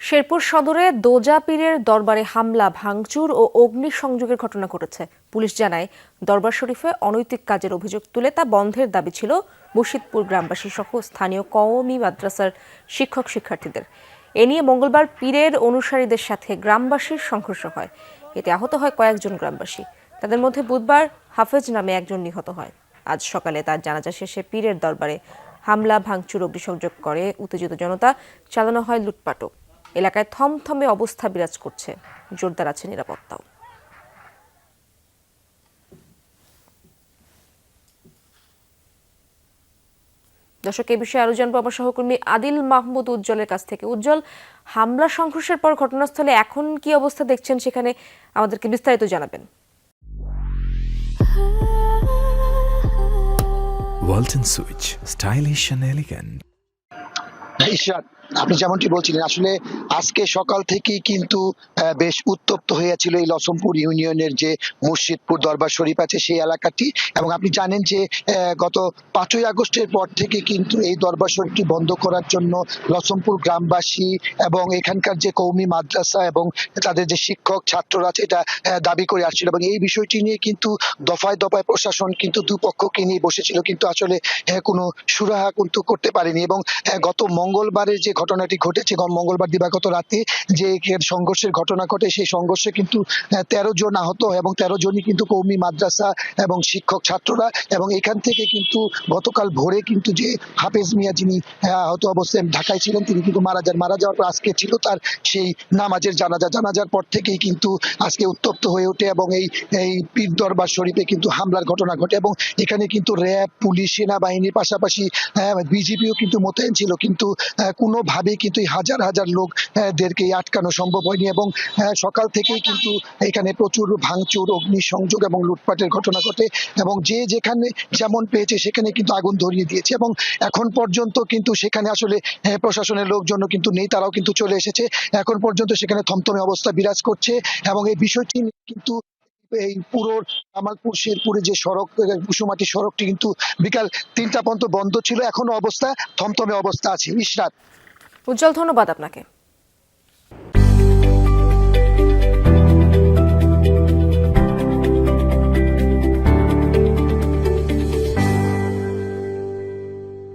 শেরপুর সদরে দোজা পীরের দরবারে হামলা, ভাঙচুর ও অগ্নিসংযোগের ঘটনা ঘটেছে। পুলিশ জানায়, দরবার শরীফে অনৈতিক কাজের অভিযোগ তুলে তা বন্ধের দাবি ছিল মুর্শিদপুর গ্রামবাসী সহ স্থানীয় কওমি মাদ্রাসার শিক্ষার্থীদের। এ নিয়ে মঙ্গলবার পীরের অনুসারীদের সাথে গ্রামবাসীর সংঘর্ষ হয়। এতে আহত হয় কয়েকজন গ্রামবাসী। তাদের মধ্যে বুধবার হাফেজ নামে একজন নিহত হয়। আজ সকালে তার জানাজা শেষে পীরের দরবারে হামলা, ভাঙচুর, অগ্নিসংযোগ করে উত্তেজিত জনতা। চালানো হয় লুটপাটও। এলাকায় থমথমে অবস্থা বিরাজ করছে, জোরদার আছে নিরাপত্তাও। দর্শক, এই বিষয়ে আরো জানবো আমার সহকর্মী আদিল মাহমুদ উজ্জ্বলের কাছ থেকে। উজ্জ্বল, হামলা সংঘর্ষের পর ঘটনাস্থলে এখন কি অবস্থা দেখছেন, সেখানে আমাদেরকে বিস্তারিত জানাবেন। Walton switch, stylish and elegant. Ishrat, আপনি যেমনটি বলছিলেন, আসলে আজকে সকাল থেকেই কিন্তু বেশ উত্তপ্ত হয়েছিল এই লছমপুর ইউনিয়নের যে মুর্শিদপুর দরবার শরীফ আছে সেই এলাকাটি। এবং আপনি জানেন যে গত 5ই আগস্টের পর থেকে কিন্তু এই দরবার শরীফটি বন্ধ করার জন্য লছমপুর গ্রামবাসী এবং এখানকার যে কওমি মাদ্রাসা এবং তাদের যে শিক্ষক ছাত্ররা আছে এটা দাবি করে আসছিল। এবং এই বিষয়টি নিয়ে কিন্তু দফায় দফায় প্রশাসন কিন্তু দুপক্ষকে নিয়ে বসেছিল, কিন্তু আসলে কোনো সুরাহা কিন্তু করতে পারেনি। এবং গত মঙ্গলবারের যে ঘটনাটি ঘটেছে, মঙ্গলবার দিবাগত রাতে যে সংঘর্ষের ঘটনা ঘটে, সেই সংঘর্ষে কিন্তু 13 জন আহত এবং 13 জনই কিন্তু কওমি মাদ্রাসা এবং শিক্ষক ছাত্ররা। এবং এখান থেকে কিন্তু গতকাল ভোরে কিন্তু যে হাফেজ মিয়া, যিনি আহত অবস্থায় ঢাকায় ছিলেন, তিনি কিন্তু মারা যাওয়ার পর আজকে ছিল তার সেই জানাজার পর থেকেই কিন্তু আজকে উত্তপ্ত হয়ে ওঠে এবং এই পীর দরবার শরীফে কিন্তু হামলার ঘটনা ঘটে। এবং এখানে কিন্তু র্যাব, পুলিশ, সেনাবাহিনীর পাশাপাশি বিজিবিও কিন্তু মোতায়েন ছিল, কিন্তু কোনোভাবেই কিন্তু হাজার হাজার লোকদেরকে আটকানো সম্ভব হয়নি। এবং সকাল থেকেই কিন্তু এখানে প্রচুর ভাঙচুর, অগ্নিসংযোগ এবং লুটপাটের ঘটনা ঘটে এবং যে যেখানে যেমন পেয়েছে সেখানে কিন্তু আগুন ধরিয়ে দিয়েছে। এবং এখন পর্যন্ত কিন্তু সেখানে আসলে প্রশাসনের লোকজন কিন্তু নেই, তারাও কিন্তু চলে এসেছে। এখন পর্যন্ত সেখানে থমথমে অবস্থা বিরাজ করছে। এবং এই বিষয়টি কিন্তু এই পুরো কামালপুর শেরপুরে যে সড়ক, কুসুমাটি সড়কটি কিন্তু বিকাল 3টা পর্যন্ত বন্ধ ছিল। এখনো অবস্থা থমথমে অবস্থা আছে। ইশরাত, উজ্জ্বল, ধন্যবাদ আপনাকে।